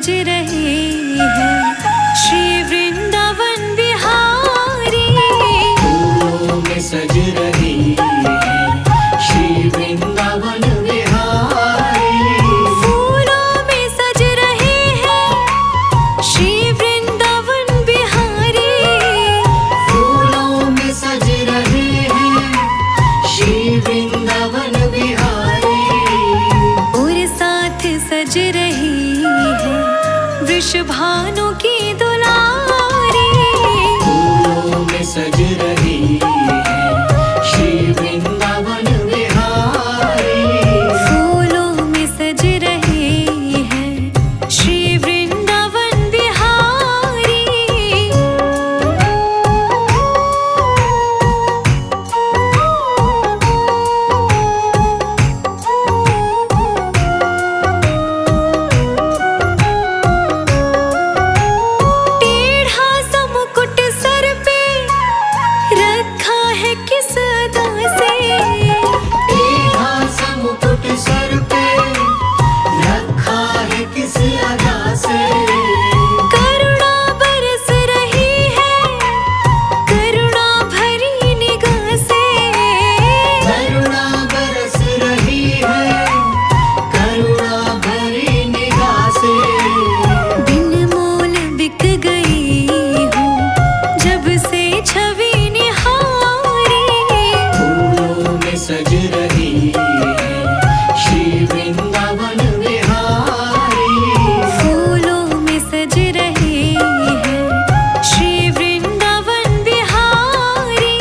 सज रहे हैं श्री वृंदावन बिहारी। फूलों में सज रही है श्री वृंदावन बिहारी। फूलों में सज रहे हैं श्री वृंदावन बिहारी। फूलों में सज रहे हैं श्री वृंदावन बिहारी। और साथ सज रही है वृषभानु की दुलारी। फूलों में सज रही है श्री वृंदावन बिहारी। फूलों में सज रहे हैं श्री वृंदावन बिहारी। टेढ़ा सा मुकुट सर पे रखा है किस अदा से। टेढ़ा सा मुकुट सर पे रखा है किस अदा से। करुणा बरस रही है करुणा भरी निगाह से। करुणा बरस रही है करुणा भरी निगाह से। बिन मोल बिक गई हूँ जब से छवि निहारी। फूलों में सज रही है श्री वृंदावन बिहारी। फूलों में सज रहे हैं श्री वृंदावन बिहारी।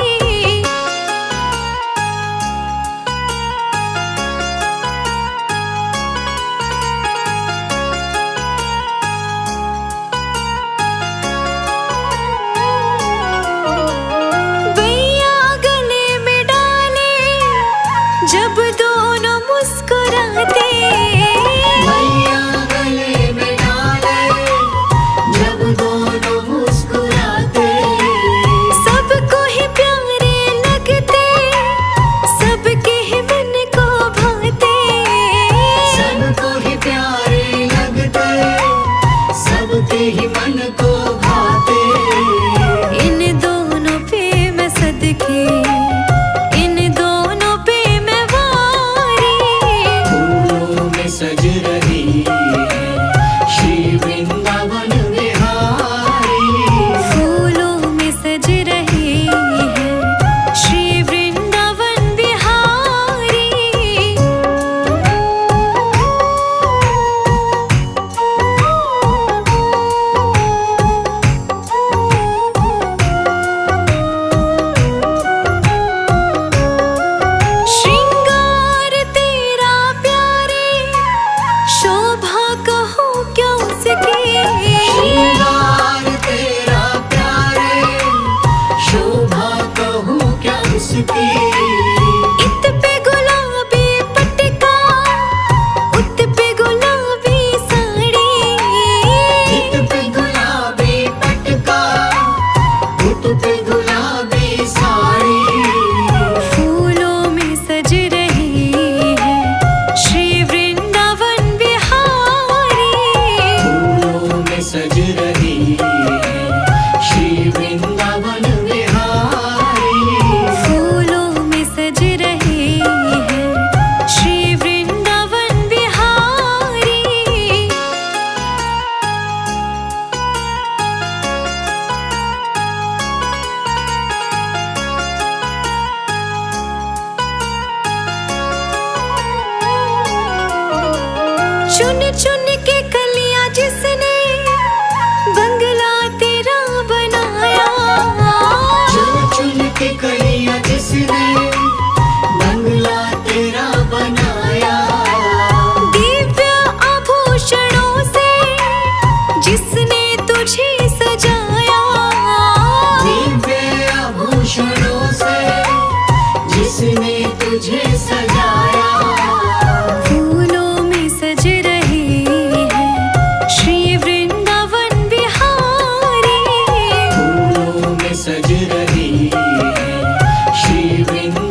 बैया गले में डाले जब दोनों मुस्कुराते। मैया गले में डाले जब दोनों मुस्कुराते। सबको ही प्यारे लगते सबके ही मन को भाते। सबको ही प्यारे लगते सबके ही मन को भाते। इन दोनों पे मैं सदके इन दोनों पे मैं वारी। फूलों में सज रही है श्री वृंदावन बिहारी। फूलों में सज रहे हैं श्री वृंदावन बिहारी। श्रृंगार तेरा प्यारे शोभा कहूँ क्या उसकी। श्रृंगार तेरा प्यारे शोभा कहूँ क्या उसकी। इत पे गुलाबी पटका उत पे गुलाबी साड़ी। इत पे गुलाबी पटका उत पे गुलाबी साड़ी। फूलों में सज रही है श्री वृंदावन बिहारी। फूलों में सज रही है श्री वृंदावन बिहारी। फूलों में सज रहे हैं श्री वृंदावन बिहारी। चुन चुन के कलियां जिसने बंगला तेरा बनाया। चुन चुन के कलियां जिसने बंगला तेरा बनाया। दिव्य आभूषणों से जिसने तुझे सजाया। दिव्य आभूषणों से जिसने तुझे सजाया। फूलों में सज रहे हैं श्री वृंदावन बिहारी। फूलों में सज रही है श्री वृंदावन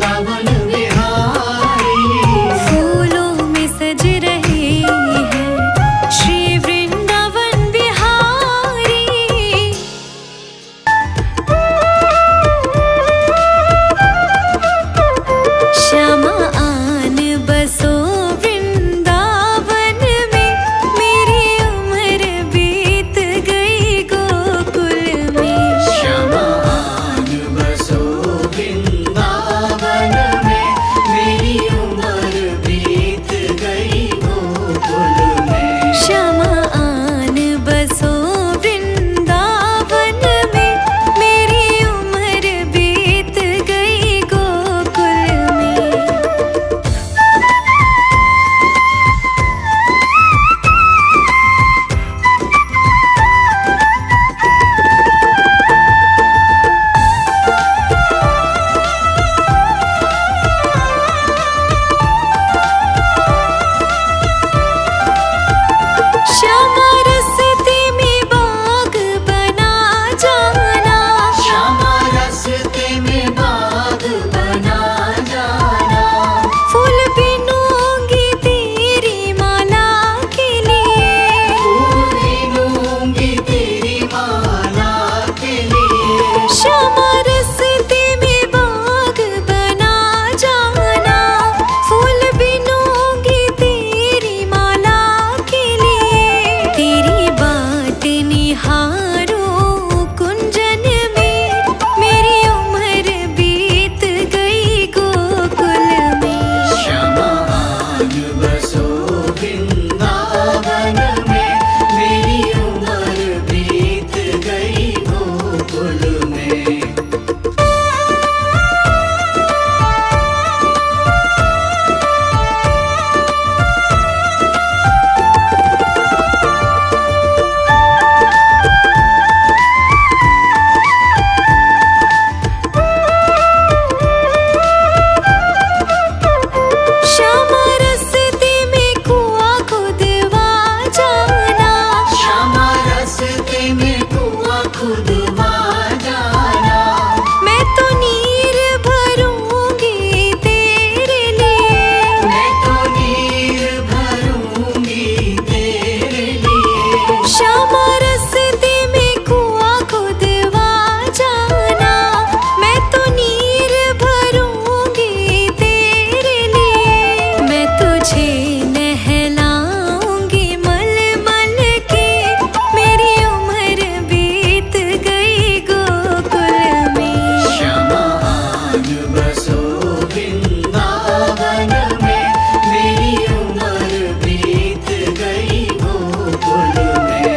वृंदावन में, मेरी उम्र बीत गई गोकुल में।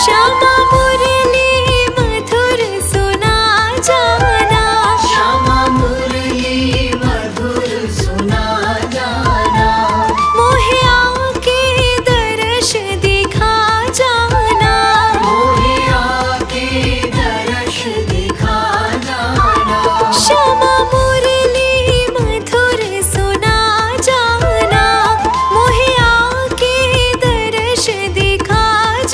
श्यामा मुरली मधुर सुना जाना, श्यामा मुरली मधुर सुना जाना, मोहे आके दर्श दिखा जाना। मोहे आके दर्श दिखा जाना। श्यामा मुरली मधुर सुना जाना, मोहे आके दर्श दिखा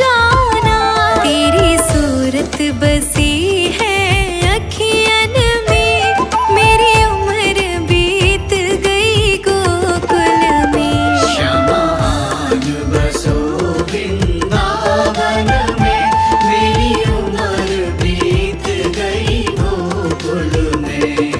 जाना। तेरी सूरत बसी है अखियन में, मेरी उम्र बीत गई गोकुल में। श्यामान बसो वृंदावन में, मेरी उम्र बीत गई गोकुल में।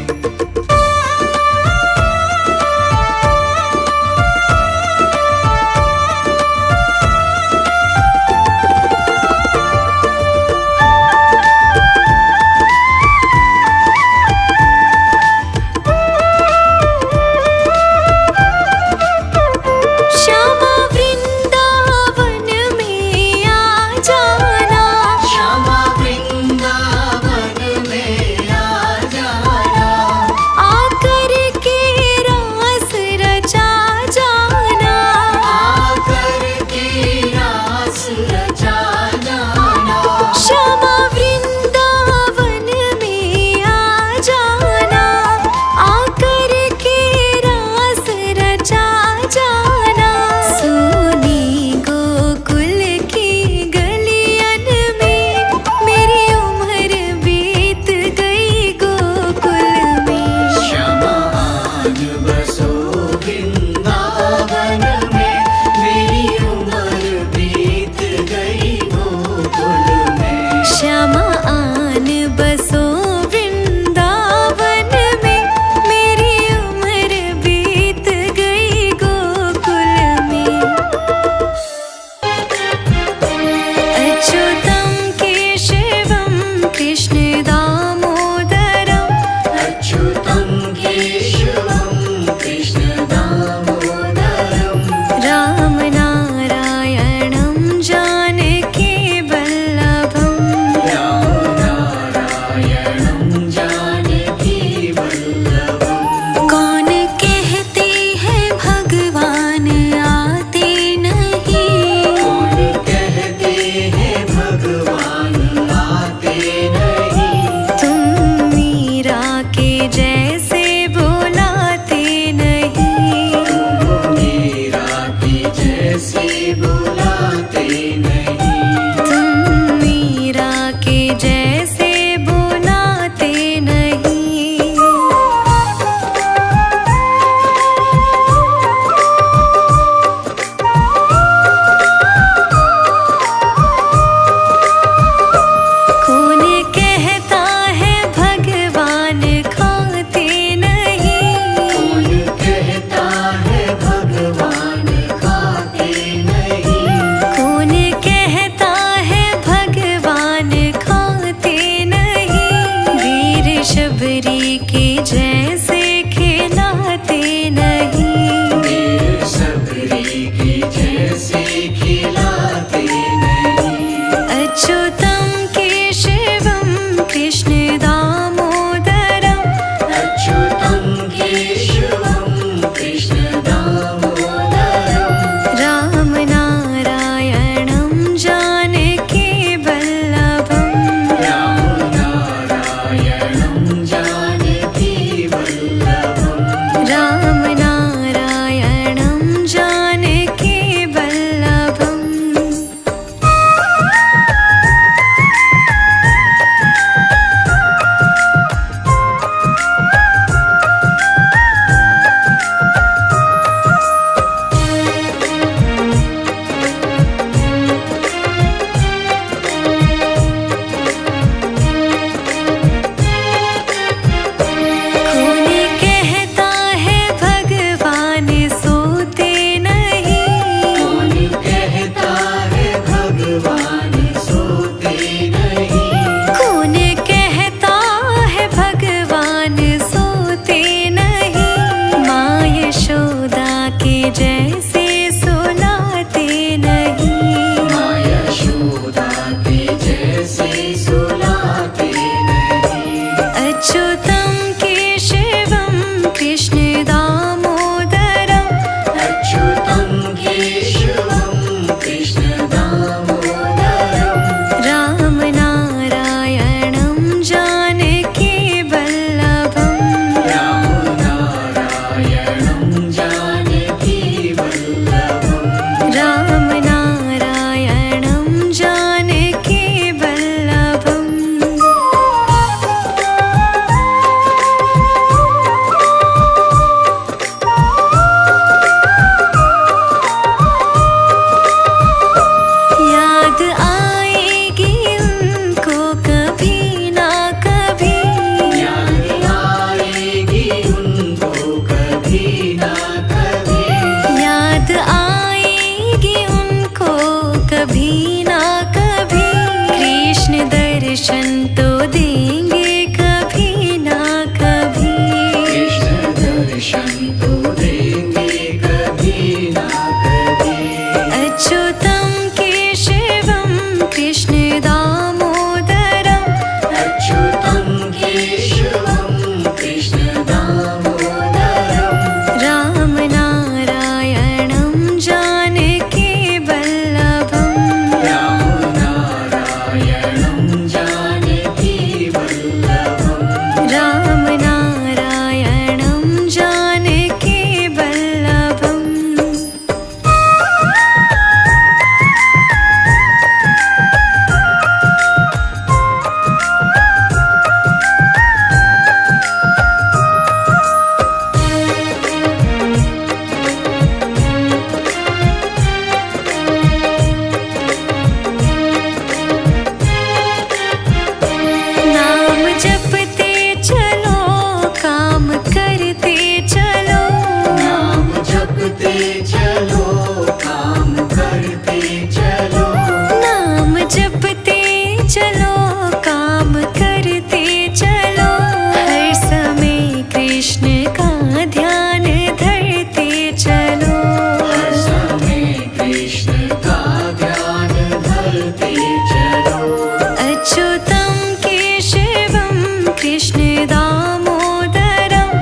केशवं कृष्ण दामोदरम्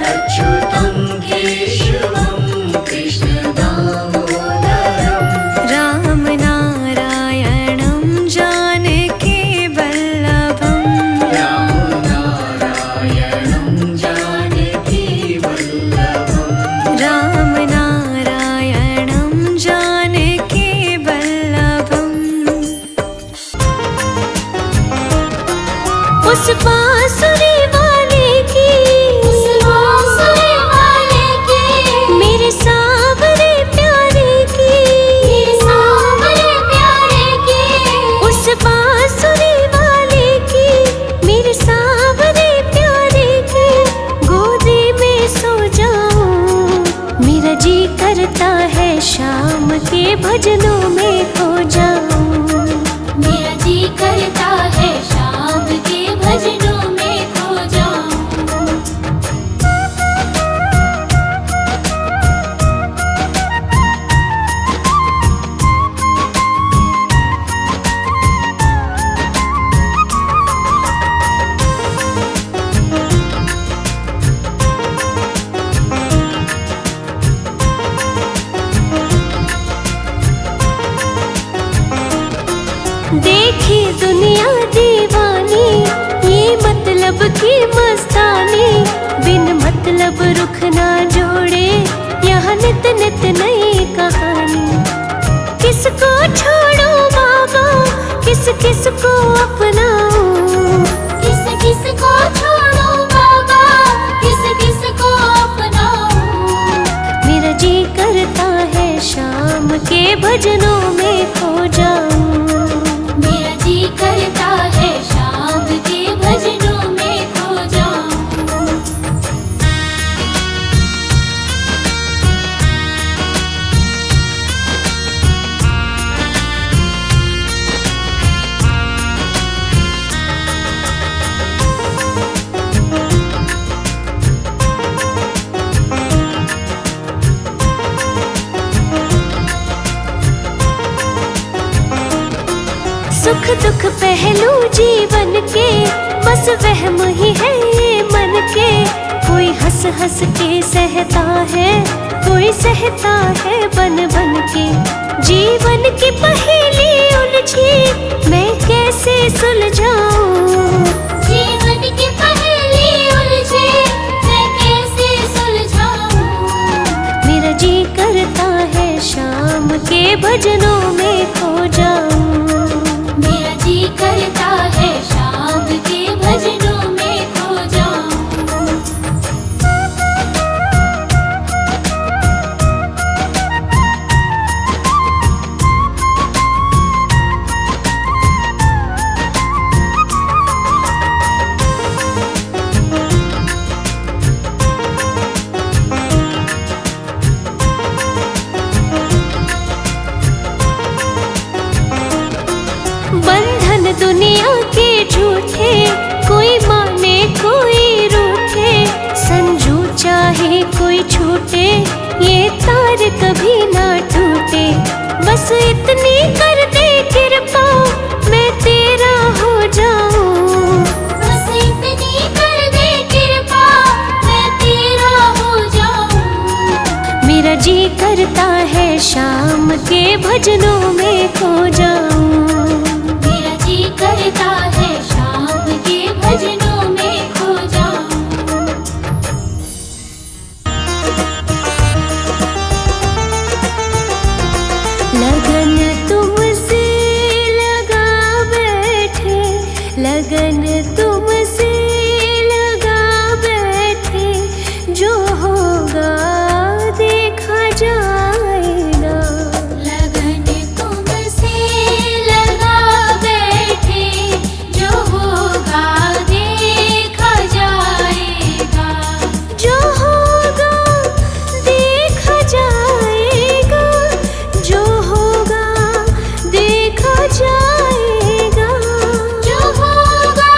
अच्युतं केशवं कृष्ण दामोदरम् राम नारायणं जानकी वल्लभम् राम नारायणं जानकी वल्लभम् राम नारायणं जानकी वल्लभम् उस बांसुरी वाले की मेरे सावरे प्यारे की उस बांसुरी वाले की मेरे सावरे प्यारे की गोदी में सो जाऊं मेरा जी करता है शाम के भजनों में खो जाऊं मेरा जी करता है शाम के भजनों में खो जाऊं देखी दुनिया दीवानी ये मतलब की मस्तानी बिन मतलब रुख ना जोड़े यहाँ नित नित नई कहानी किसको छोड़ो बाबा किस किस को अपनाऊं किस किस को छोड़ो बाबा किस किस को अपनाऊं मेरा जी करता है शाम के भजनों में खो जाऊं मेरा जी करता है शाम के भजनों में खो जाऊं सुख दुख पहलू जीवन के बस वहम ही है ये मन के कोई हंस हंस के सहता है कोई सहता है बन बन के जीवन की पहेली उलझी मैं कैसे सुलझाऊं जीवन की पहेली उलझे मैं कैसे सुलझाऊं मेरा जी करता है शाम के भजनों में खो जाऊं मेरा जी करता है शाम के भजनों में खो जाऊं बंधन दुनिया के झूठे कोई माने कोई रूठे संजू चाहे कोई छूटे ये तार कभी ना टूटे बस इतनी कर दे कृपा मैं तेरा हो जाऊं बस इतनी कर दे कृपा मैं तेरा हो जाऊं मेरा जी करता है शाम के भजनों में खो जाऊं मेरा जी करता है शाम के भजनों में खो जाऊं लगन तुमसे लगा बैठे लगन तुमसे लगा बैठे जो होगा देखा जाएगा लगन तुमसे लगा बैठे जो होगा देखा जाएगा जो होगा देखा जाएगा जो होगा देखा जाएगा जो होगा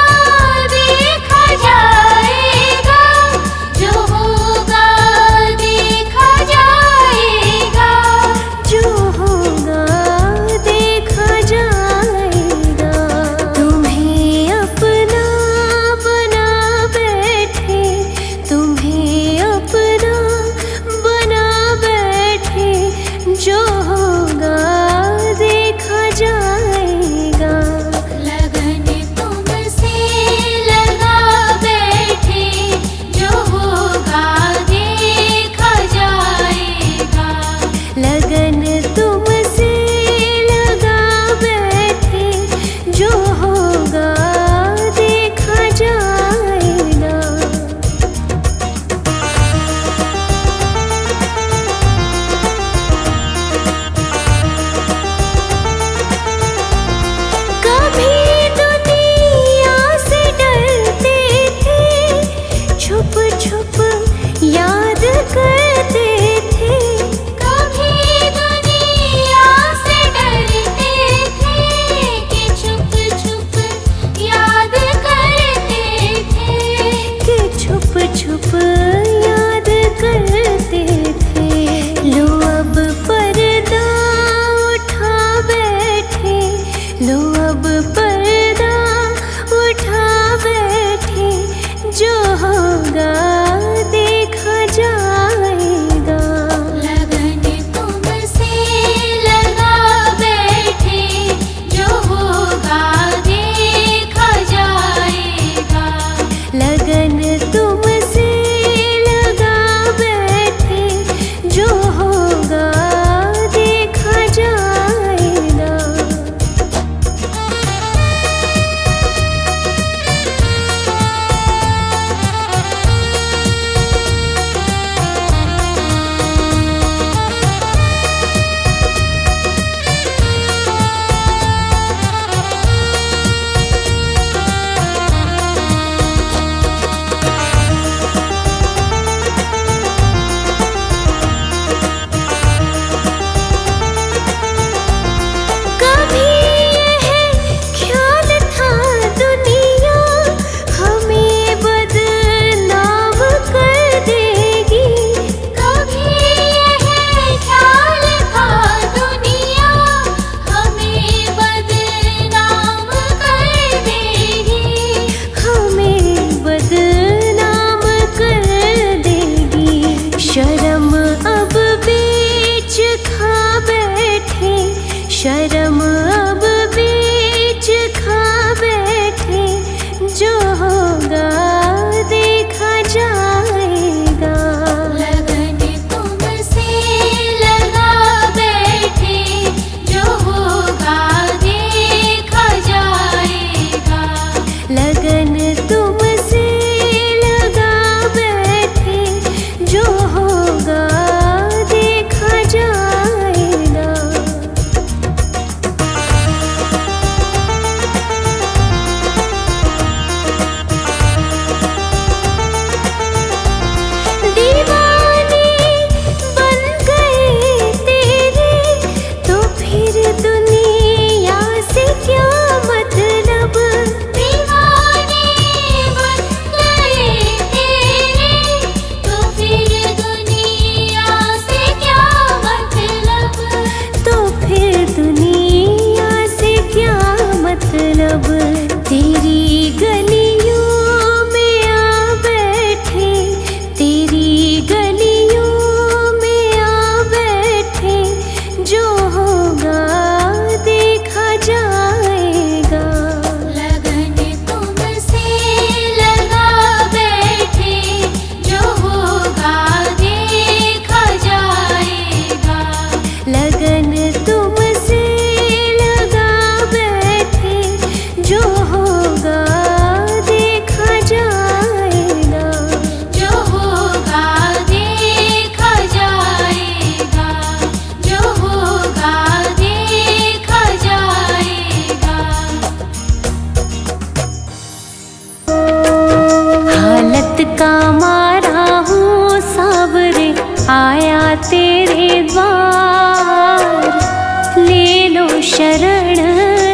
का मारा हूँ सावरे, आया तेरे द्वार, ले लो शरण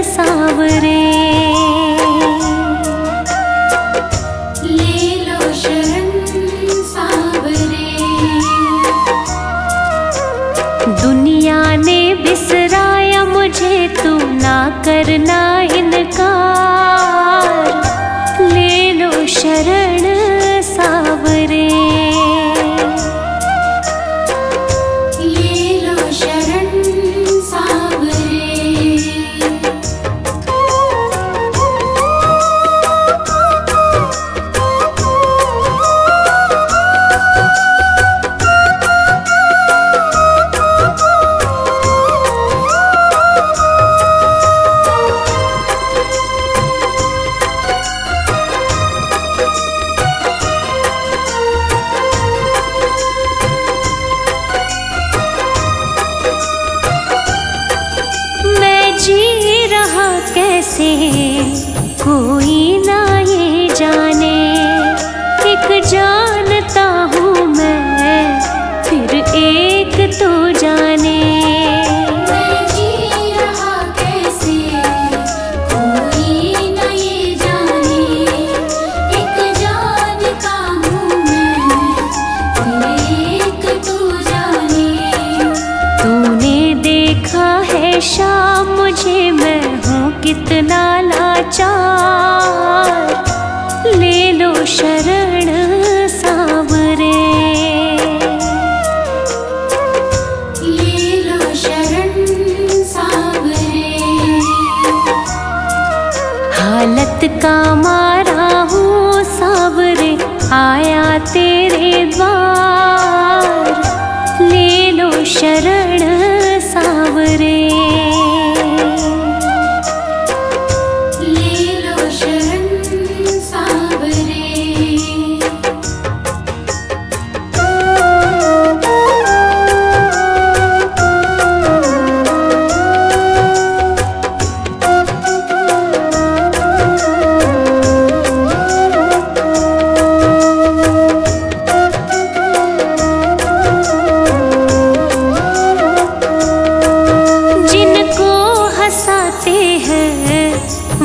सावरे, ले लो शरण सावरे। दुनिया ने बिसराया मुझे, तू ना करना इनकार, ले लो शरण सावरे, ले लो शरण सावरे। कैसे कोई ना ये जाने, एक जानता हूँ मैं, फिर एक तो जाने। मैं जी रहा कैसे कोई ना ये जाने, एक जानता हूँ मैं, फिर एक तो जाने। तूने देखा है शाम मुझे, मैं कितना लाचार, ले लो शरण सावरे, ले लो शरण सावरे। हालत का मारा हूँ सावरे, आया तेरे द्वार, ले लो शरण सावरे,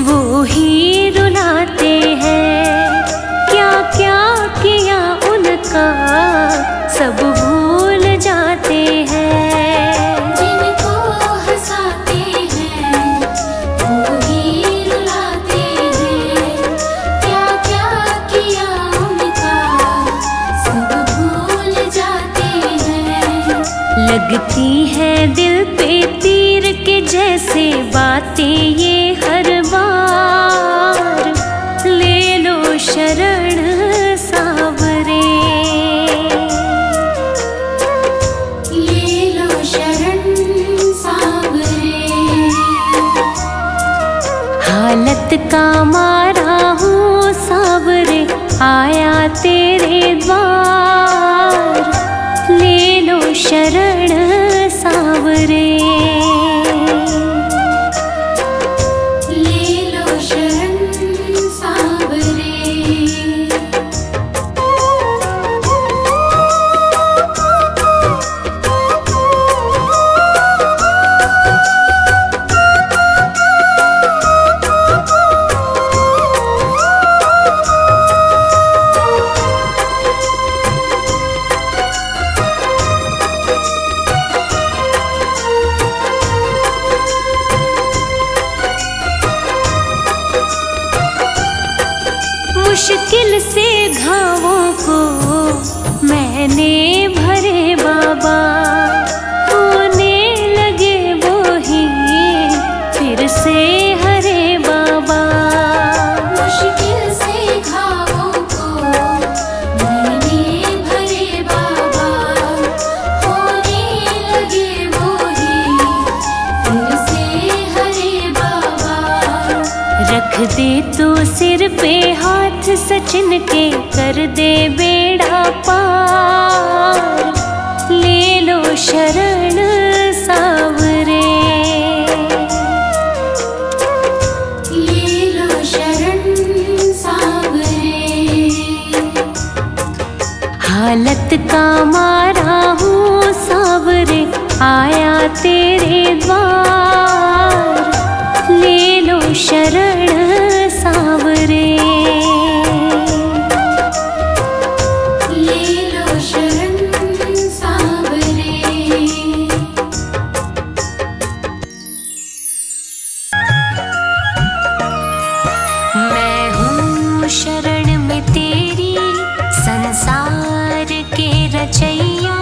वो ही रुलाते हैं, क्या क्या किया उनका सब भूल जाते हैं। जिनको हंसाते हैं वो ही रुलाते हैं, क्या क्या किया उनका सब भूल जाते हैं। लगती है दिल पे तीर के जैसे बातें ये हर बार, ले लो शरण सावरे, ले लो शरण सावरे। हालत का मारा हूँ सावरे, आया तेरे द्वार, ले लो शरण सावरे, मुश्किल से घावों को मैंने भरे बाबा, होने लगे वो ही फिर से हरे बाबा। मुश्किल से घावों को मैंने भरे बाबा, होने लगे वो ही फिर से हरे बाबा। रख दे तू सिर पे हाथ सचिन के, कर दे बेड़ा पार, ले लो शरण सावरे, ले लो शरण सावरे। हालत का मारा हूँ सावरे, आया तेरे द्वार, ले लो शरण सावरे, ले लो शरण सावरे। मैं हूँ शरण में तेरी, संसार के रचैया,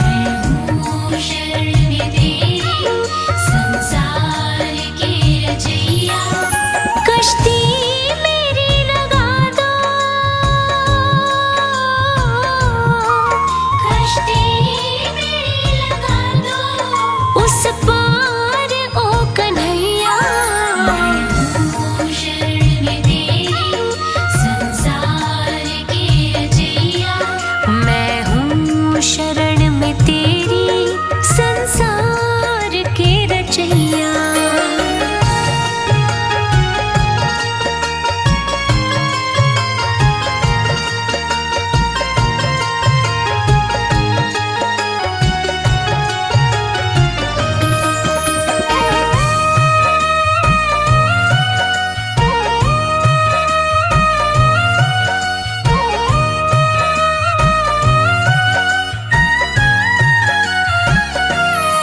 मैं हूँ शरण में तेरी, संसार के रचैया। कश्ती मेरी लगा दो, कश्ती मेरी लगा दो, उस पार ओ कन्हैया। मैं हूँ शरण में तेरी, संसार के रचैया। मैं हूँ शरण में तेरी, संसार के रचैया।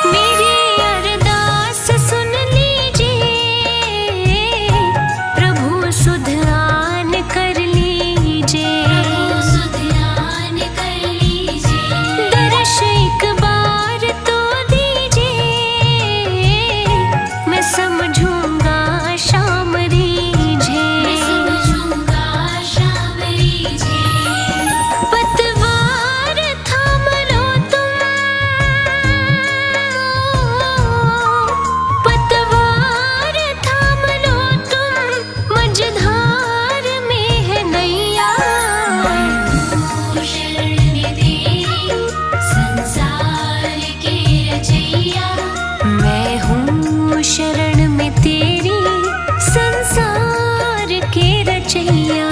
मेरी अरदास सुन लीजिए, प्रभु सुधान कर लीजिए, सुध्यान कर लीजिए, दर्श एक बार तो दीजिए, मैं समझूंगा शाम मैं रीझे। समझूंगा शाम रीझे। पतवार थाम लो तुम, पतवार थाम लो तुम, मझधार में है नैया। मैं शरण में तेरी, संसार के रचैया। मैं हूँ शरण में तेरी, संसार के रचैया।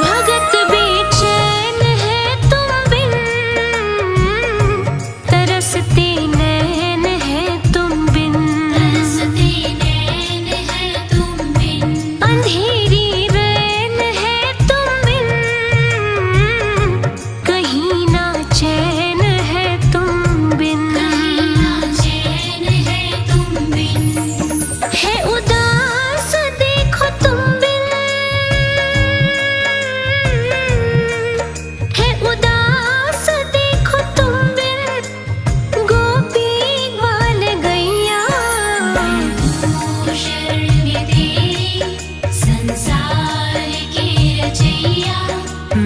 भगत बेचैन है तुम बिन, तरसते नैन है तुम बिन, तरसते नैन है तुम बिन, अंधेरी रैन है तुम बिन, कहीं ना चैन है तुम बिन, कहीं ना चैन है तुम बिन। है उदास देखो तुम बिन, है उदास देखो तुम बिन, गोपी ग्वाल गैया। मैं हूँ शरण में तेरी, संसार के रचैया।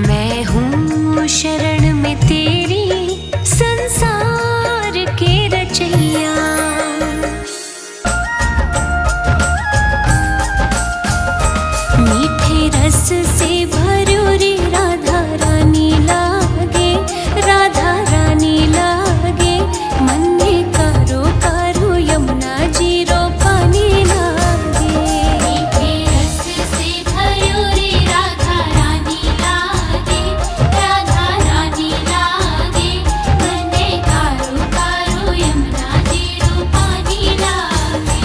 मैं हूँ शरण में तेरी, संसार के रचैया। मीठे रस से भरो रे राधा रानी लागे, राधा रानी लागे, मन में कारो कारो यमुना जी रो पानी लागे। मीठे रस से भरो रे राधा रानी लागे, राधा रानी लागे, मन में कारो कारो यमुना जी रो पानी लागे।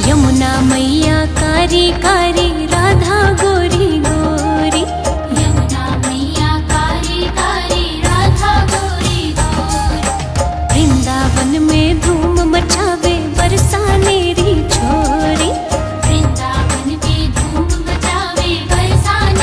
यमुना मैया कारी कारी, राधा गोरी गोरी, यमुना मैया कारी कारी, राधा गोरी गोरी, वृंदावन में धूम मचावे बरसाने री छोरी, वृंदावन में धूम मचावे बरसाने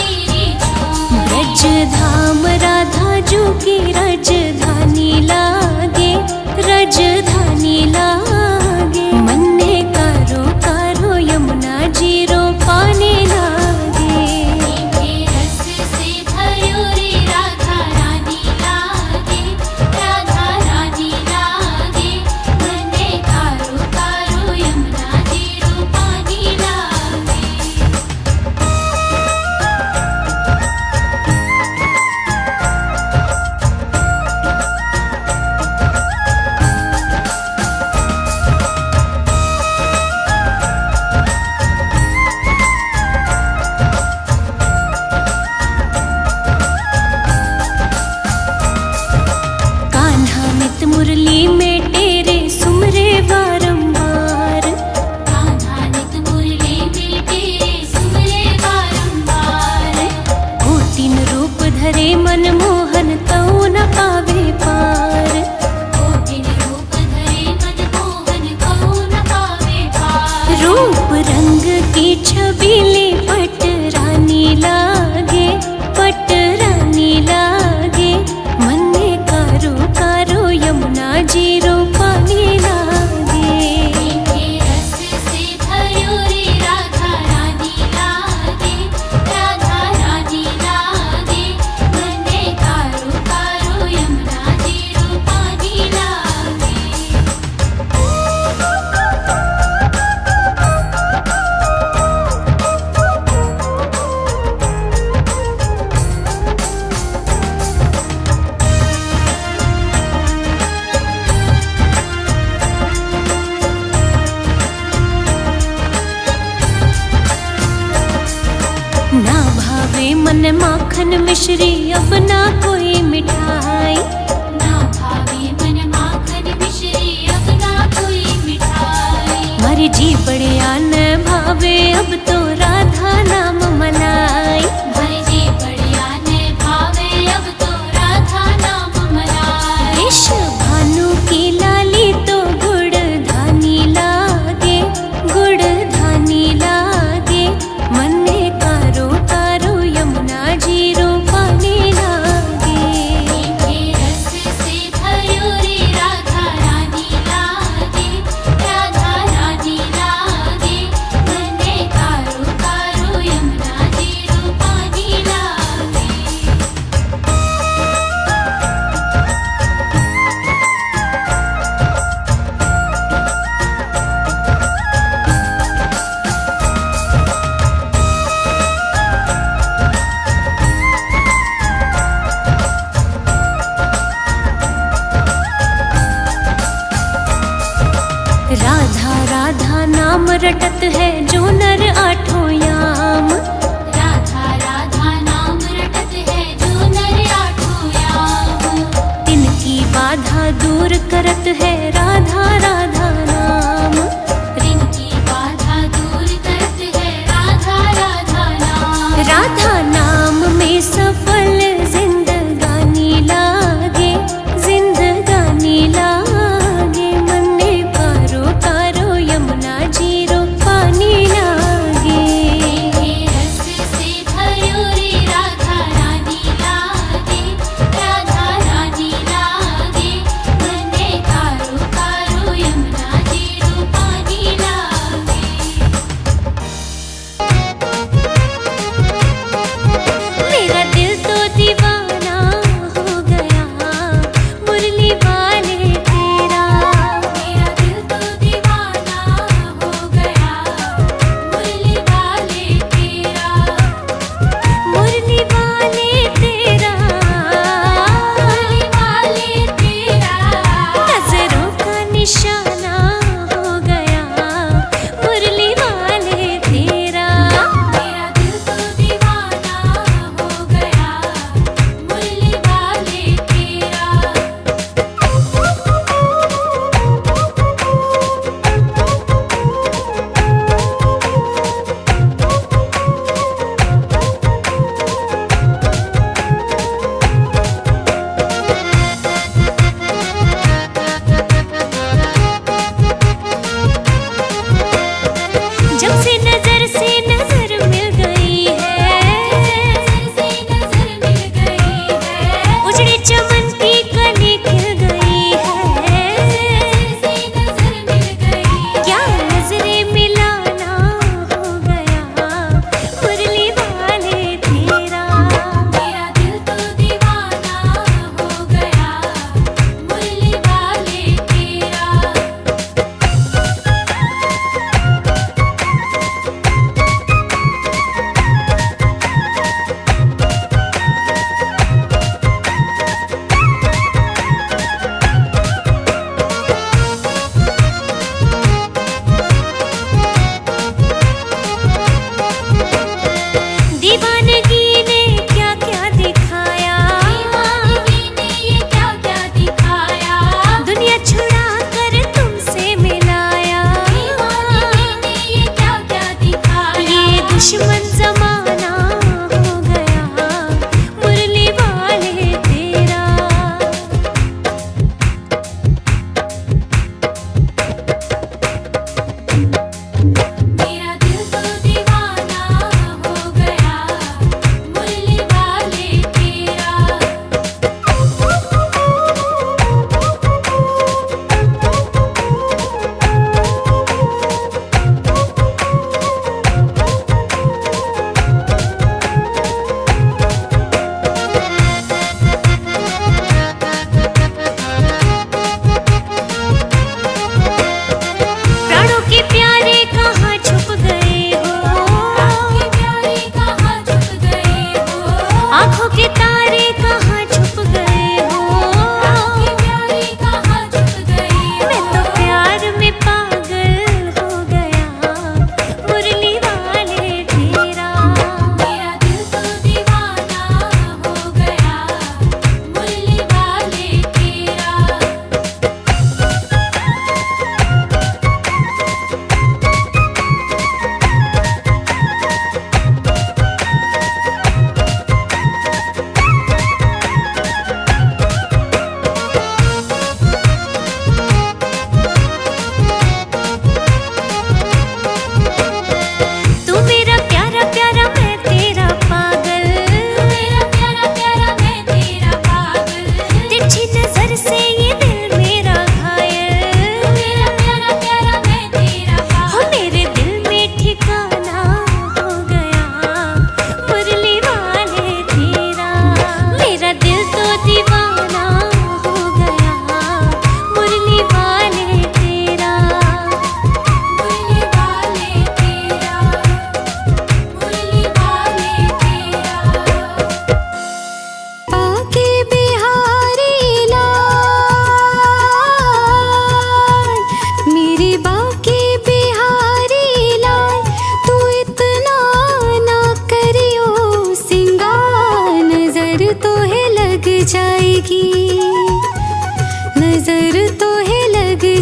रूप रंग की छबीली पट रानी लागे, पट रानी लागे। मन में कारो कारो यमुना जी रो पानी लागे। मीठे रस से भयूरी राधा रानी लागे, राधा रानी लागे। मन में कारो कारो यमुना जी रो पानी लागे। ना भावे मन माखन मिश्री अब ना कोई मिठाई, ना भावे मन माखन मिश्री अब ना कोई मिठाई। मारी जी बड़िया न भावे अब तो राधा नाम मलाई। भाई जी बढ़िया ने भावे अब तो राधा नाम मलाई। इश भानु की लाली तो गुड़ धानी लागे, गुड़ धानी लागे। मन में कारो कारो यमुना जी रो पानी लागे। मीठे रस से भयूरी राधा रानी लागे, राधा रानी लागे। मन में कारो कारो यमुना जी रो पानी लागे। राधा राधा नाम रटत है जो नर आठों याम, राधा राधा नाम रटत है जो नर आठों याम। तिनकी बाधा दूर करत है राधा राधा नाम। रिन की बाधा दूर करत है राधा राधा नाम। राधा नाम में सफल जिंदगानी लागे, जिंदगानी लागे। मन में कारो कारो यमुना जी रो पानी लागे। मीठे रस से भयूरी राधा रानी लागे, राधा रानी लागे। मन में कारो कारो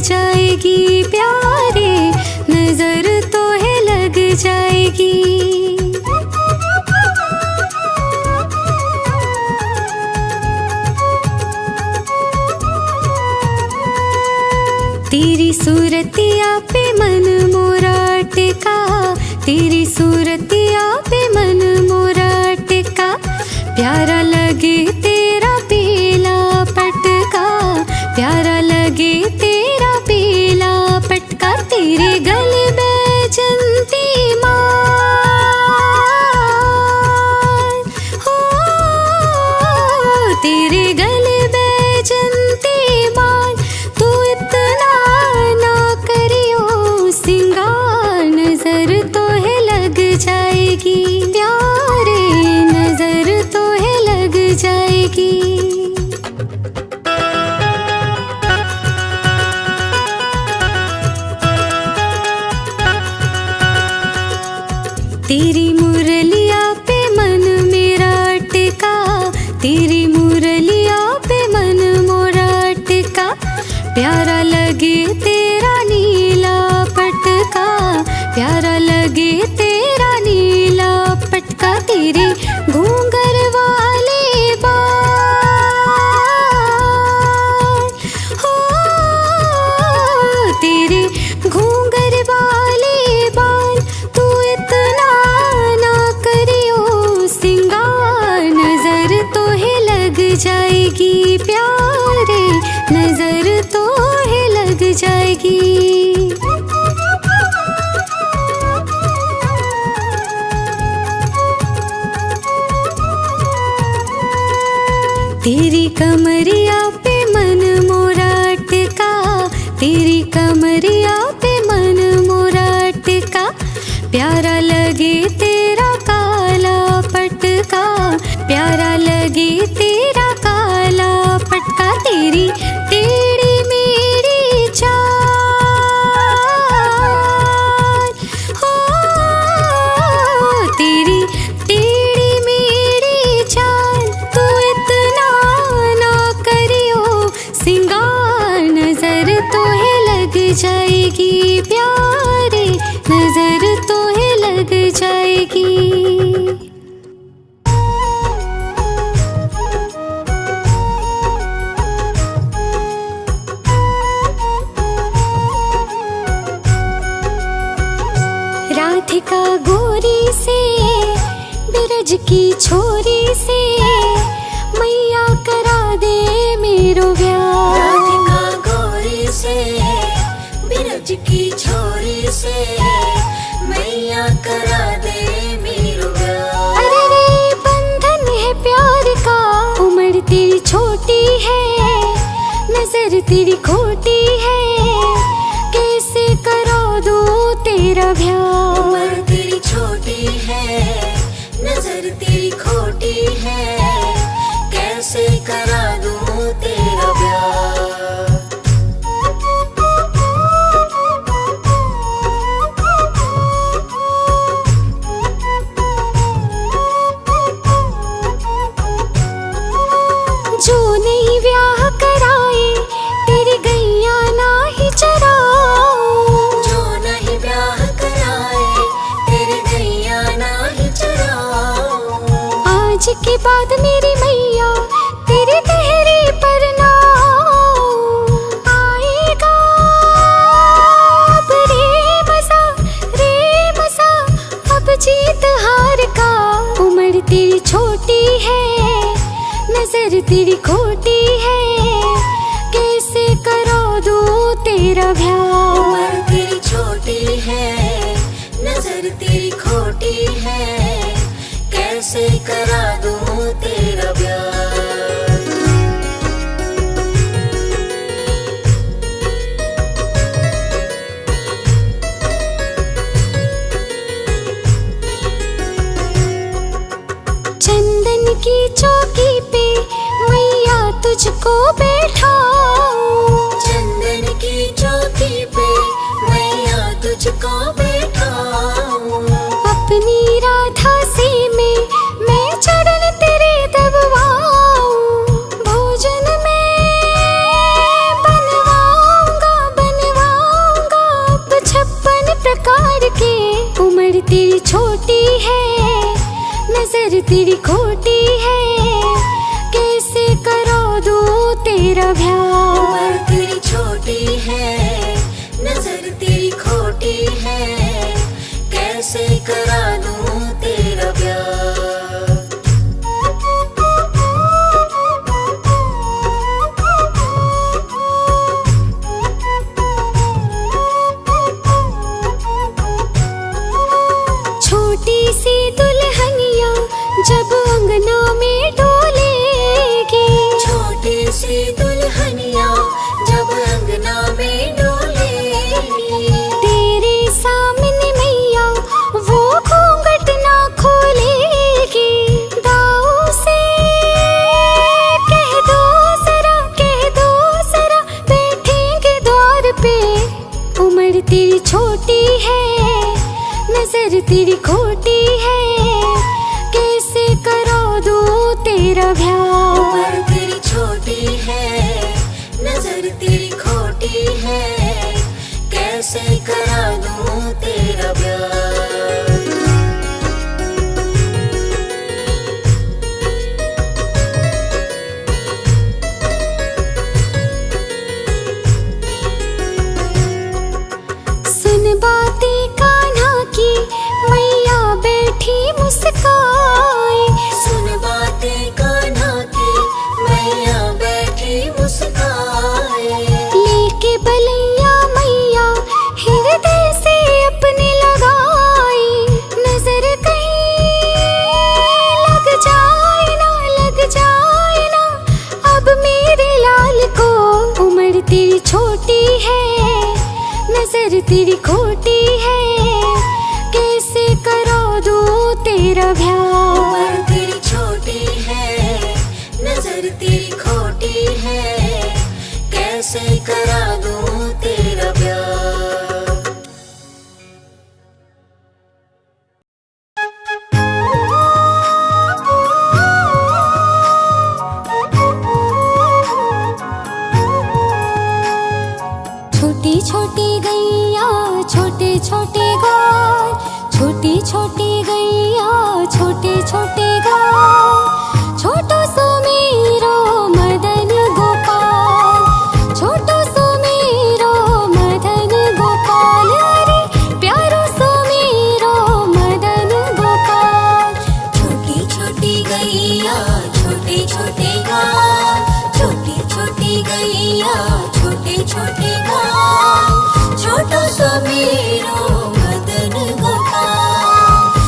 जाएगी प्यारे, नजर तो है लग जाएगी। तेरी सूरतिया पे मन मोरा टिका, तेरी सूरतिया पे मन मोरा टिका। प्यारा लगे तेरा पीला पटका, प्यारा लगे तेरा पीला पटका। तेरे गले बैजंती माल हो, तेरे गले बैजंती माल। तू इतना ना करियो सिंगार, नजर तो है लग जाएगी प्यारे, नजर तो है लग जाएगी। तेरी मुरलिया पे मन मेरा टिका, तेरी मुरलिया पे मन मोरा टिका। प्यारा लगे तेरा नीला पटका, प्यारा लगे तेरा नीला पटका। तेरे घूंघर वाले बाल हो, तेरे घूंघर वाले बाल। तू इतना ना करियो सिंगार, नजर तो है लग जाएगी प्यारे, नजर तो है लग जाएगी। तेरी कमरिया पे मन मोरा टिका, तेरी कमरिया पे मन मोरा टिका। प्यारा लगे तेरा काला पटका, प्यारा लगे तेरा काला पटका। तेरी टेढ़ी मेरी चाल हो, तेरी टेढ़ी मेरी चाल। तू इतना ना करियो सिंगार, नजर तो है लग जाएगी प्यारे, नजर तो है लग जाएगी। राधिका गोरी से बिरज की छोरी से, मैया करा दे मेरो ब्याह। राधिका गोरी से बिरज की छोरी से, मैया करा दे मेरो ब्याह। अरे रे बंधन है प्यार का, उम्र तेरी छोटी है, नजर तेरी खोटी है। कैसे करा दो तेरा ब्याह। उम्र तेरी छोटी है, नजर तेरी खोटी है। कैसे करा दूं तेरा ब्याह। जो नहीं ब्याह कराए तेरी गैया ना ही चराओ, जो नहीं ब्याह कराए तेरी गैया ना ही चराओ। आज के बाद मेरी मैया तेरी देहरी पर ना आएगा। अब रे मजा अब जीत हार का। उम्र तेरी छोटी है, नजर तेरी खोटी है। कैसे करा दो तेरा ब्याह। उम्र तेरी छोटी है, नजर तेरी खोटी है। कैसे करा दूं तेरा ब्याह। चंदन की चौकी पे मैया तुझको बैठाऊं। चंदन की चौकी पे मैया तुझको बैठाऊं। अपनी राधा सी में मैं चरण तेरे दबवाऊं। भोजन में बनवाऊंगा तेरी छोटी है, नजर तेरी खोटी है, कैसे करा दूं तेरा ब्याह। उम्र तेरी छोटी है, नजर तेरी खोटी है, कैसे करा दूं तेरा प्यार। छोटी सी दुल्हनिया जब अंगना में डोलेगी, छोटी सी दुल्हनिया जब अंगना में डोलेगी, तेरे सामने मैया वो घूंघट ना खोलेगी। दाऊ से कह दो जरा, कह दो जरा, बैठेंगे द्वार पे। उम्र तेरी छोटी है, नजर तेरी खोटी है, कैसे करा दूं तेरा ब्याह। उम्र तेरी छोटी है, नजर तेरी खोटी है, कैसे करा दूं तेरा प्यार। सुन बातें कान्हा की, मैया बैठी मुस्काए। सुन बातें कान्हा की, मैया बैठी मुस्काए। लेके बलैया मैया हृदय से अपने लगाई, नजर कहीं लग जाए ना, लग जाए ना अब मेरे लाल को। उम्र तेरी छोटी है, नजर तेरी खोटी है, कैसे करा दूं तेरा ब्याह। उम्र तेरी छोटी है, नजर तेरी खोटी है, कैसे करा दूं तेरा प्यार। छोटी छोटी गैया छोटे छोटे गाय, छोटी छोटी गैया छोटे छोटे गाय, छोटो सो मेरो मदन गोपाल, छोटो सो मेरो मदन गोपाल, अरे प्यारो सो मेरो मदन गोपाल। छोटी छोटी गैया छोटे छोटे गाय, छोटी छोटी गैया छोटे छोटे गाय, छोटो सो मेरो मदन गोपाल।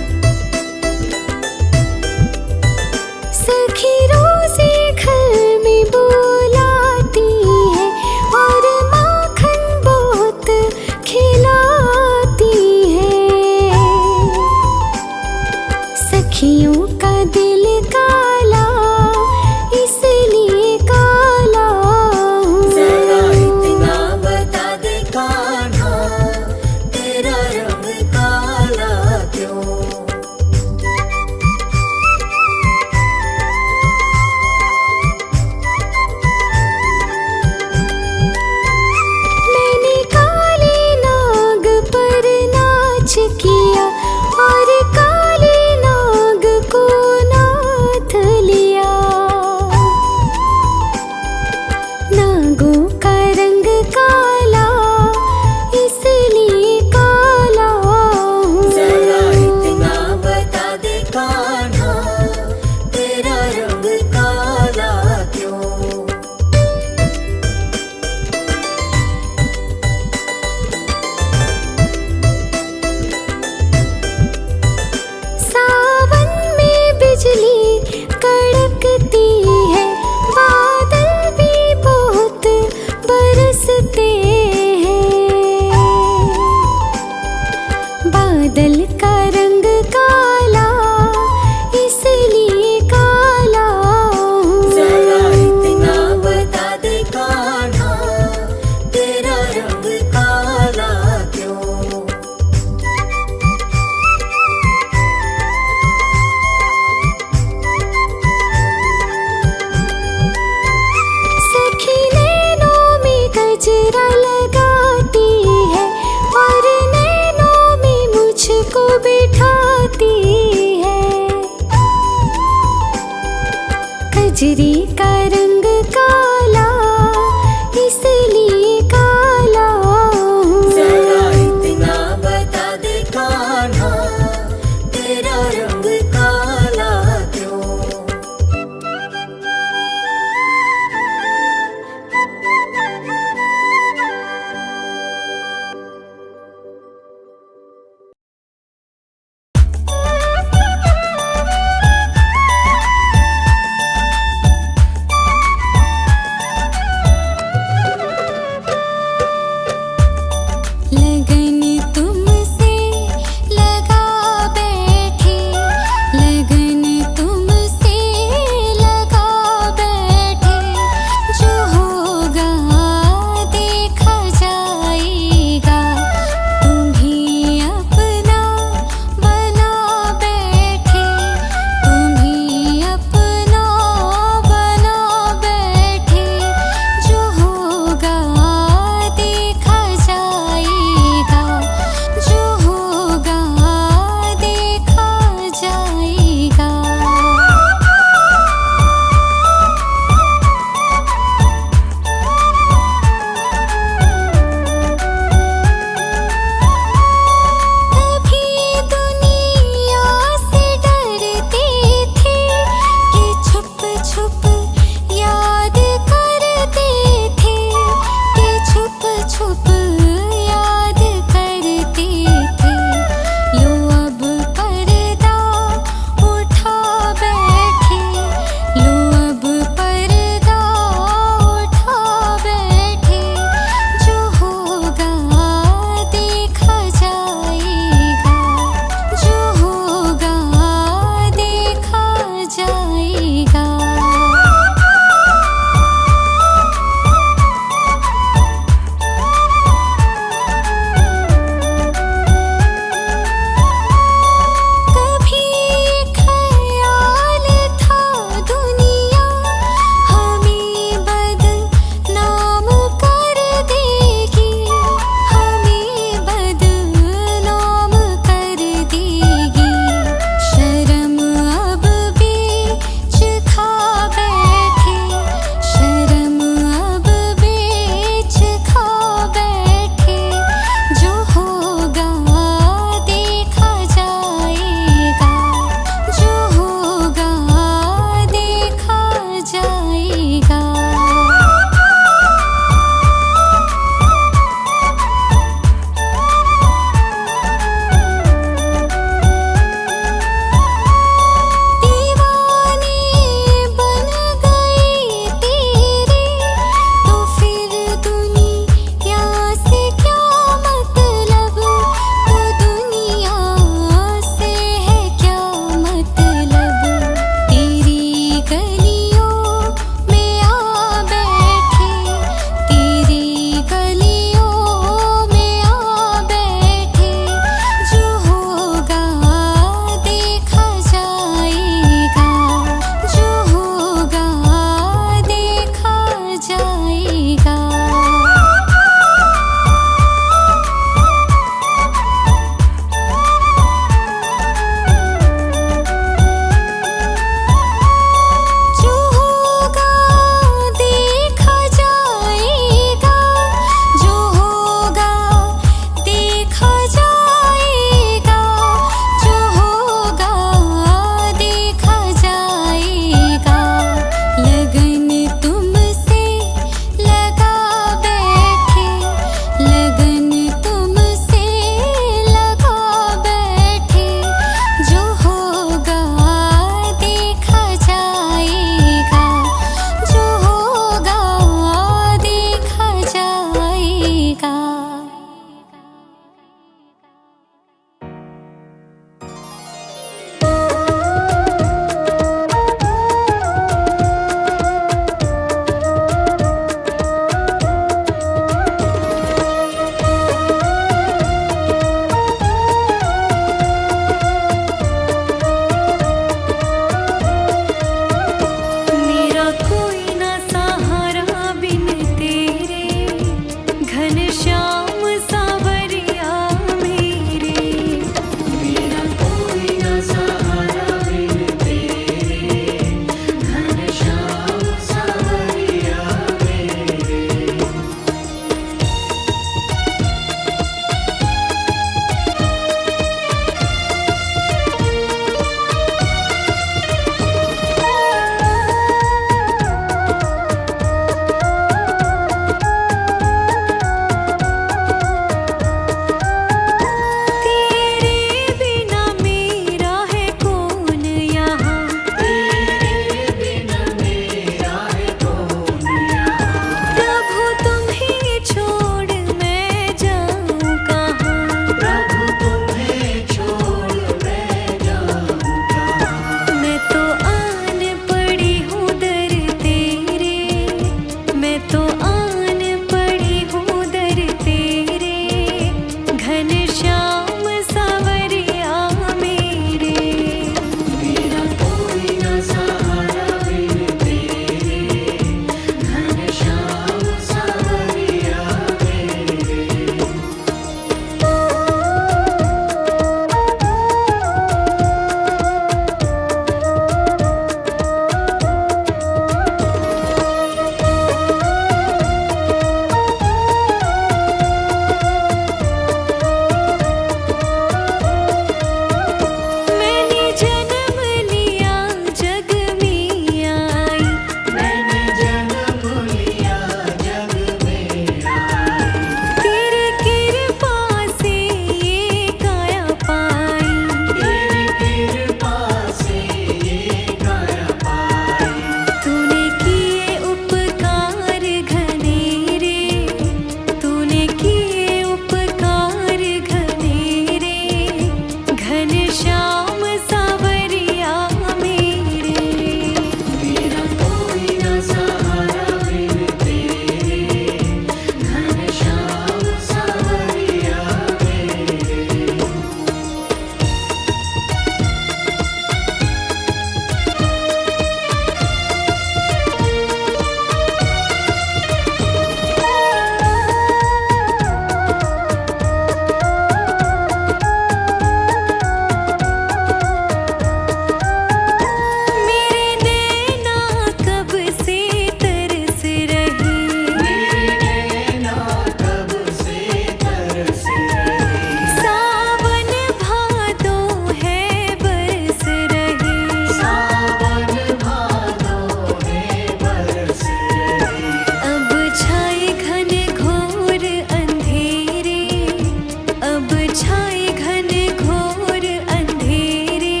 छाए घन घोर अंधेरे,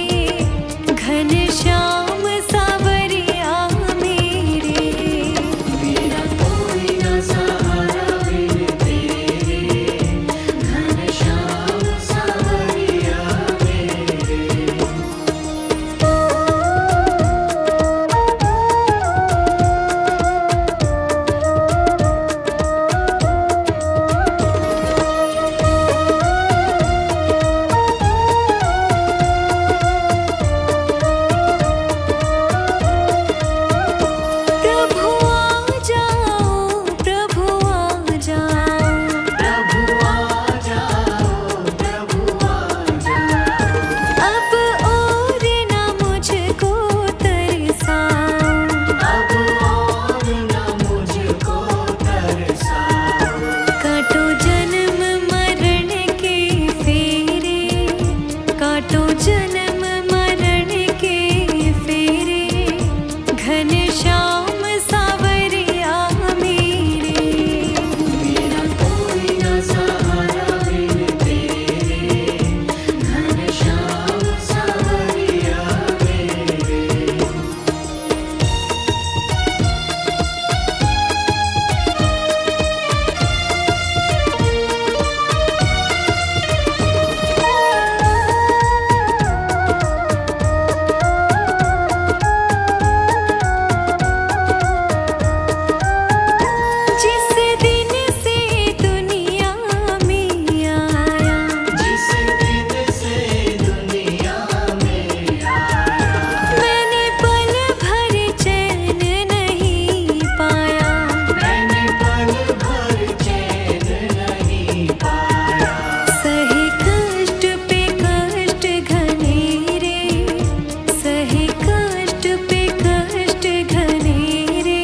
घन श्याम सावरिया मेरे। मेरा कोई ना सहारा बिन तेरे, घन श्याम सावरिया मेरे। प्रभु आ जाओ, प्रभु आ जाओ, प्रभु आ जाओ, प्रभु आ जाओ। अब और ना मुझको तरसाओ। अब और ना मुझको तरसाओ। काटो जन्म मरण के फेरे, काटो जन्म मरण के फेरे, घन श्याम सावरिया मेरे। मेरा कोई ना सहारा बिन तेरे, घन श्याम सावरिया मेरे। जिस दिन से दुनिया में आया, जिस दिन से दुनिया में आया, मैंने पल भर चैन नहीं पाया। मैंने पल भर चैन नहीं पाया। सहे कष्ट पे कष्ट घनेरे, सहे कष्ट पे कष्ट घनेरे,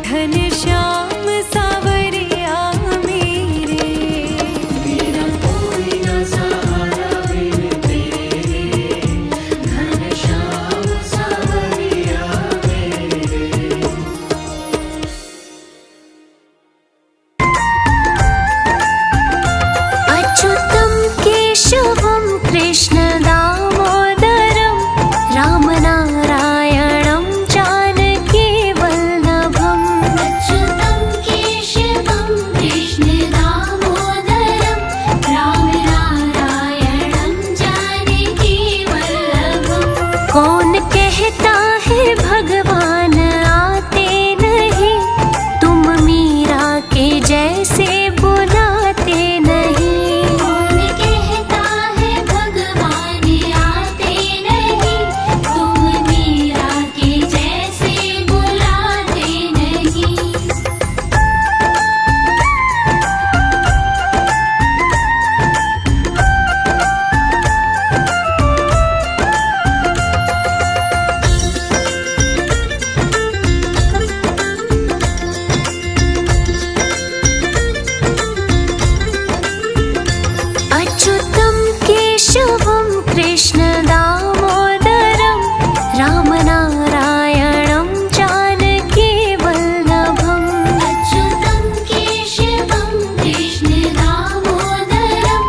घन श्याम सावरिया मेरे। मेरा कोई ना सहारा बिन तेरे, घन श्याम सावरिया मेरे। अच्युतं केशवं कृष्ण दामोदरं, रामनारायणं जानकी वल्लभम्। अच्युतं केशवं कृष्ण दामोदरं, रामनारायणं जानकी वल्लभम्। कौन कहता है भगवान आते नहीं, तुम मीरा के जैसे बुलाते नहीं। कौन कहता है भगवान आते नहीं, तुम मीरा के जैसे बुलाते नहीं। अच्युतं केशवं कृष्ण दामोदरं, रामनारायणं जानकी वल्लभम्। अच्युतं केशवं कृष्ण दामोदरं,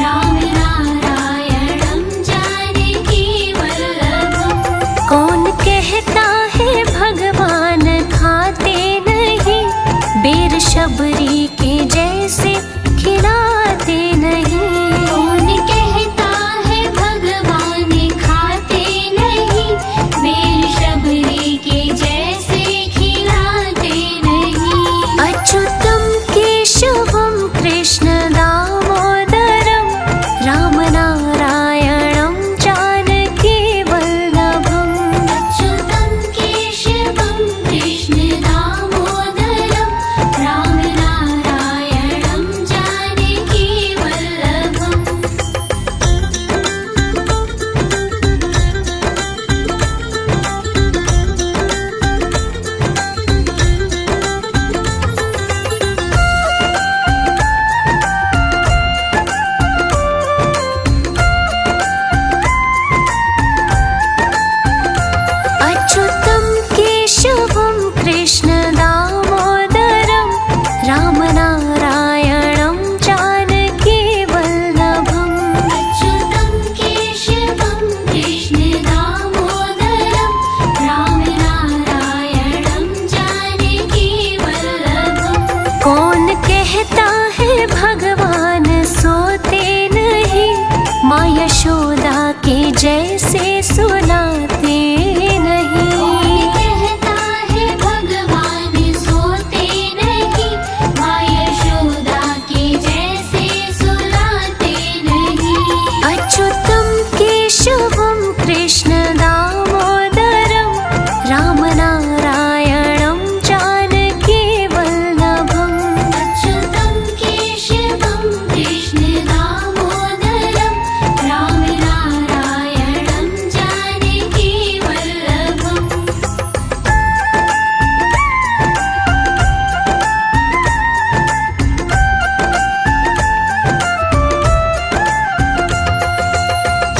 रामनारायणं जानकी वल्लभम्। कौन कहता है भगवान खाते नहीं, बेर शबरी के जैसे खिलाते नहीं। कौन कहता है भगवान के जैसे सुलाते नहीं। कौन कहता है भगवान सोते नहीं, माँ यशोदा के जैसे सुलाते नहीं। अच्युतं केशवं कृष्ण दामोदरं राम नारायणं जानकी वल्लभम्। अच्युतं केशवं कृष्ण दामोदरं राम नारायणं जानकी वल्लभम्। अच्युतं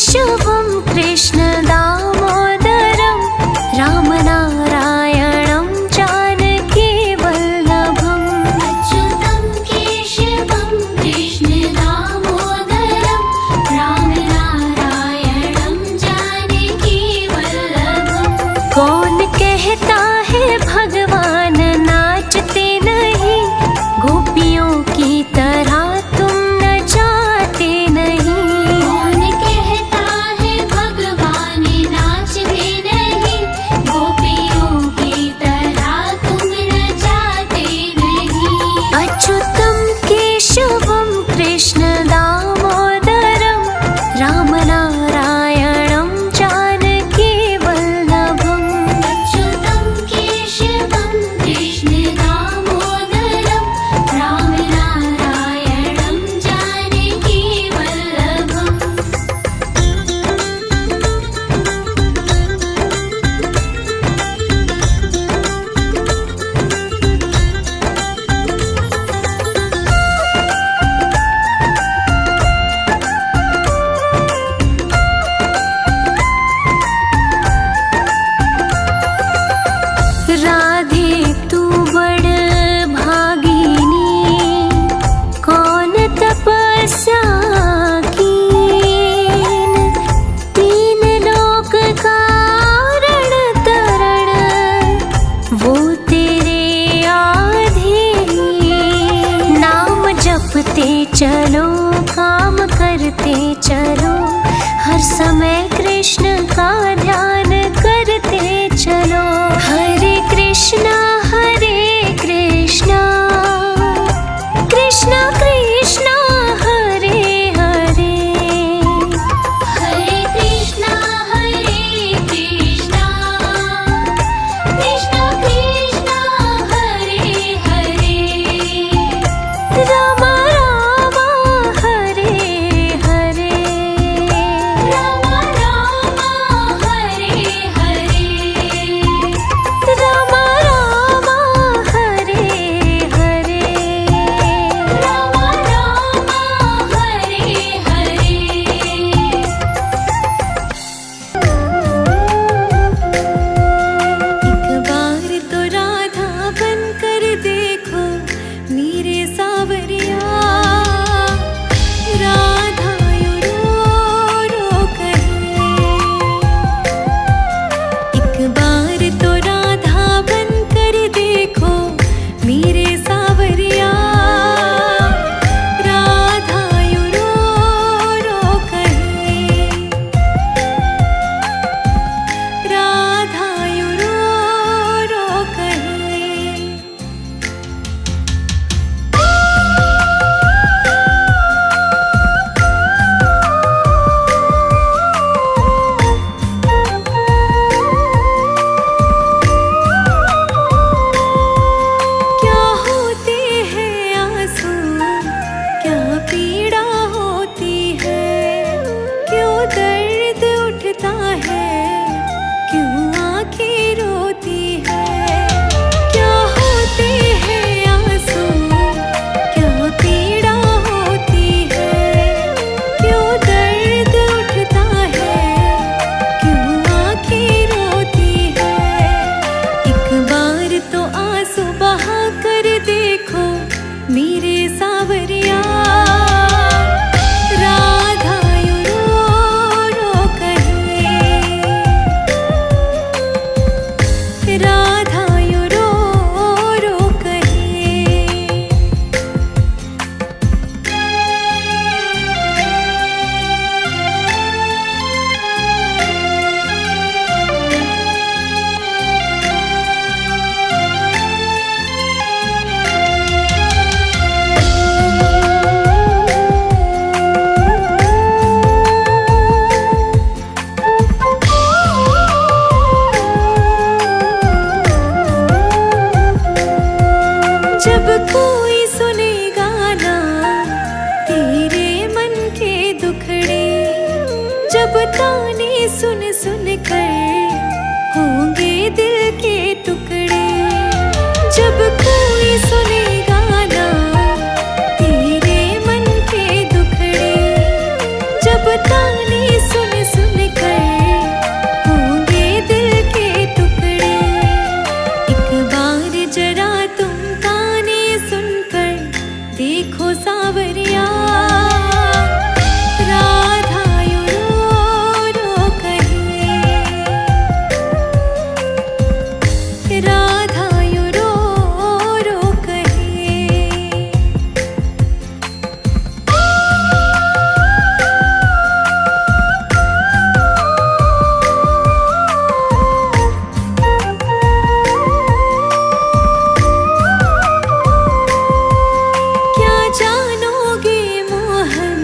केशवं कृष्ण दामोदरं राम नारायणं जानकी वल्लभम्। अच्युतं केशवं कृष्ण दामोदरं राम नारायणं जानकी वल्लभम्। कौन कहता है भगवान नाचते नहीं, गोपियों की तरह तुम नचाते नहीं। कौन कहता है भगवान नाचते नहीं, गोपियों की तरह तुम नचाते नहीं। अच्युतं केशवं कृष्ण दामोदरं राम नारायणं जानकी वल्लभम्। अच्युतं केशवं कृष्ण दामोदरं राम नारायणं जानकी वल्लभम्। राधे तू बड़ भागिनी, कौन तपस्या कीन, तीन लोक कारण तरण वो तेरे आधीन। नाम जपते चलो काम करते चलो, हर समय कृष्ण का ध्यान करते चलो। हरे कृष्णा कृष्णा कृष्णा हरे हरे। हरे कृष्णा कृष्णा कृष्णा हरे हरे। राम राम हरे हरे। राम राम हरे हरे। राम राम हरे हरे। राम राम हरे हरे। एक बार तो राधा बनकर देखो मेरे सावरिया, राधा यूं रो रो कहे। एक बार तो राधा बनकर देखो मेरे सावरिया, राधा यूं रो रो कहे। राधा यूं रो रो कहे। क्या होते हैं आंसू, क्या पीड़ा होती है, क्यों दर्द उठता है, क्यों आंखें रोती है। क्या होते हैं आंसू, क्या पीड़ा होती है, क्यों दर्द उठता है, क्यों आंखें रोती है। एक बार तो आंसू बहा कर देखो मेरे सावरिया, राधा यूं रो रो कहे। कोई सुनेगा ना तेरे मन के दुखड़े, जब ताने सुन सुन कर होंगे दिल के टुकड़े। जब कोई सुनेगा ना तेरे मन के दुखड़े, जब ताने सुन सुन कर होंगे दिल के टुकड़े। एक बार जरा तुम ताने सुनकर देखो सावरिया, राधा यूं रो रो कहे, राधा यूं रो रो कहे। क्या जानोगे मोहन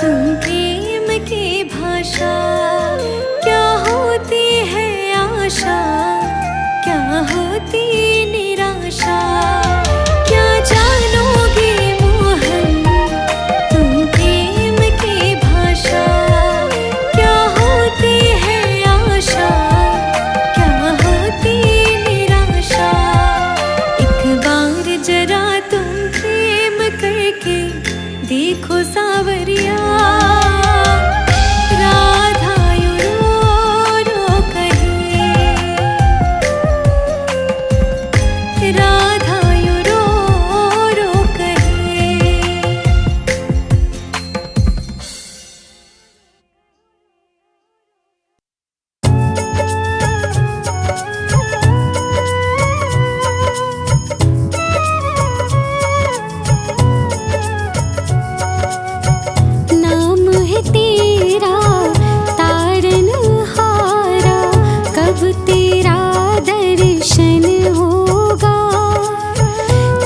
तुम प्रेम की भाषा, क्या होती है आशा, क्या होती निराशा। क्या जानोगे मोहन तुम प्रेम की भाषा, क्या होती है आशा, क्या होती निराशा। एक बार जरा तुम प्रेम करके देखो सावरिया, राधा यूं रो रो कहे, राधा यूं रो रो कहे। नाम है तेरा तारनहारा, कब तेरा दर्शन होगा।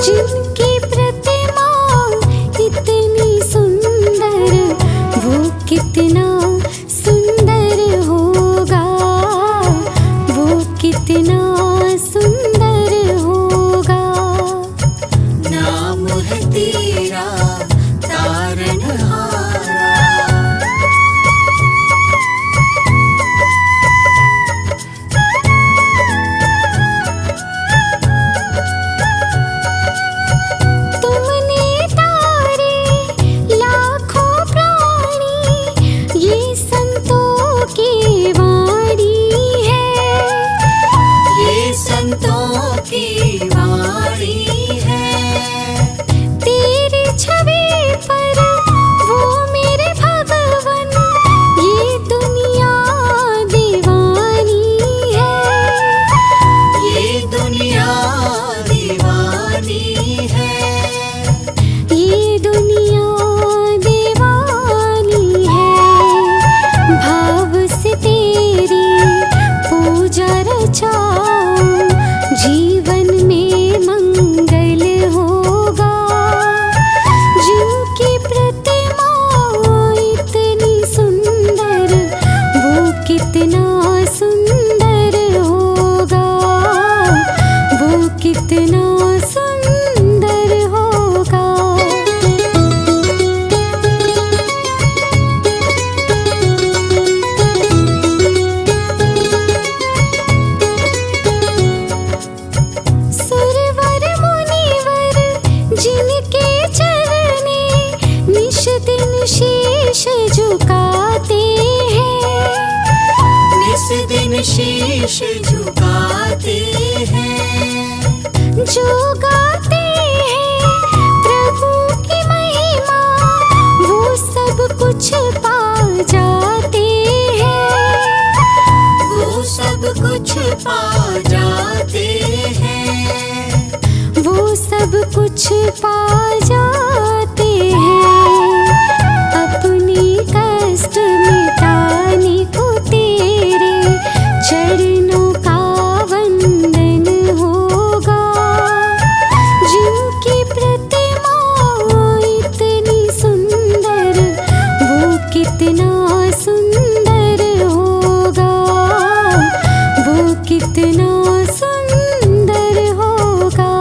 जिनकी प्रतिमा इतनी सुंदर, वो कितना सुंदर होगा, वो कितना सुंदर होगा। नाम है तेरा तारनहारा। तुमने तारे लाखों प्राणी, ये संतों की वाणी है, ये संतों की वाणी है। तेरी छवि पर वो मेरे भगवन, ये दुनिया दीवानी है, ये दुनिया दीवानी है। ये दुनिया दीवानी है। भाव से तेरी पूजा रचाऊं, जीवन में मंगल होगा। जिनकी प्रतिमा इतनी सुंदर, वो कितना सुंदर होगा, वो कितना सुंदर होगा। सुरवर मुनिवर जिनके चरणे निश दिन शीश झुकाते हैं, निस दिन शीश झुकाते हैं। जो गाते हैं प्रभु की महिमा, वो सब कुछ पा जाते हैं, वो सब कुछ पा जाते हैं। वो सब कुछ पा जाते हैं। अपनी कष्ट मिटाने को तेरे चरणों का वंदन होगा। जिनकी प्रतिमा इतनी सुंदर, वो कितना सुंदर होगा, वो कितना सुंदर होगा।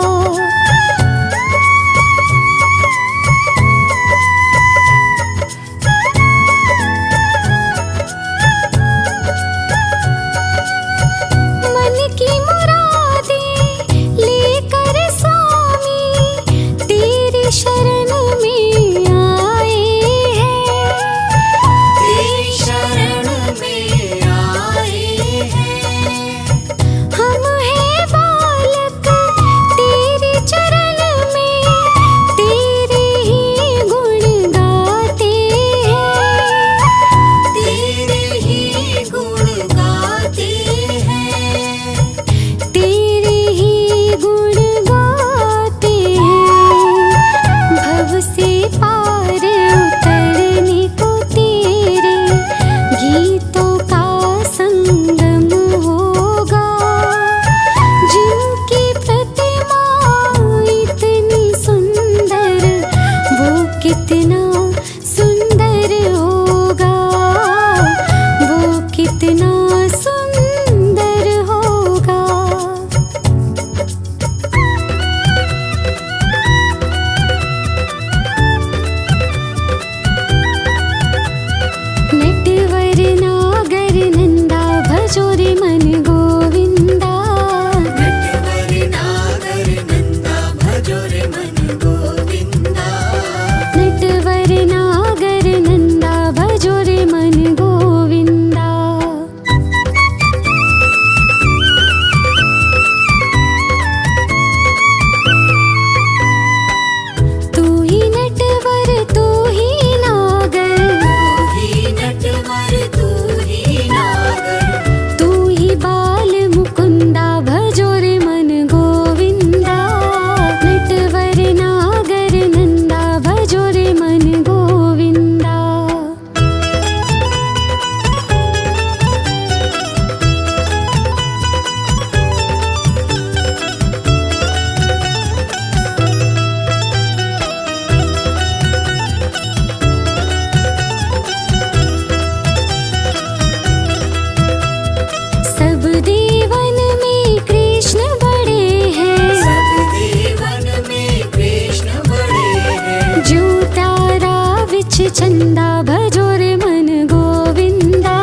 चंदा भजो रे मन गोविंदा,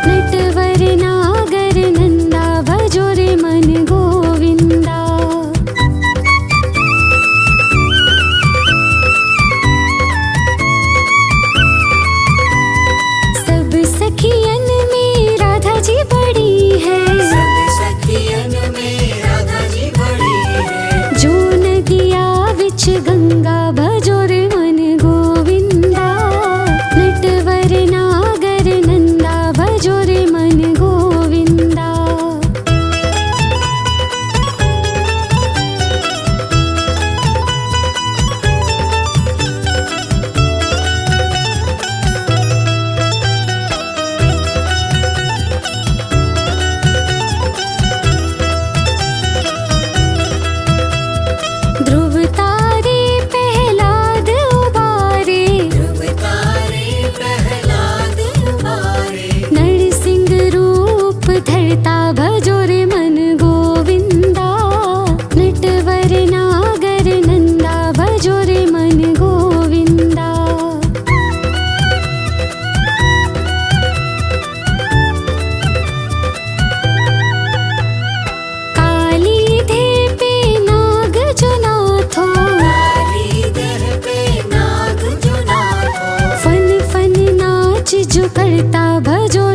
नटवर नागर नंदा भजो रे मन गोविंदा। सब सखियन में राधा जी बड़ी है, सब सखियन में राधा जी बड़ी है। जो नदिया विच गंगा भजो रे मन गोविंदा, नटवर नागर नंदा भजो रे मन गोविंदा। ध्रुव तारे प्रहलाद उबारे, ध्रुव तारे प्रहलाद उबारे। नरसिंह रूप धरता भजो रे मन गोविंदा, नटवर नागर नंदा भजो रे मन गोविंदा। काली देह पे नाग जो नाथो, काली देह पे नाग जो नाथो। फन फन नाच जो करता भजो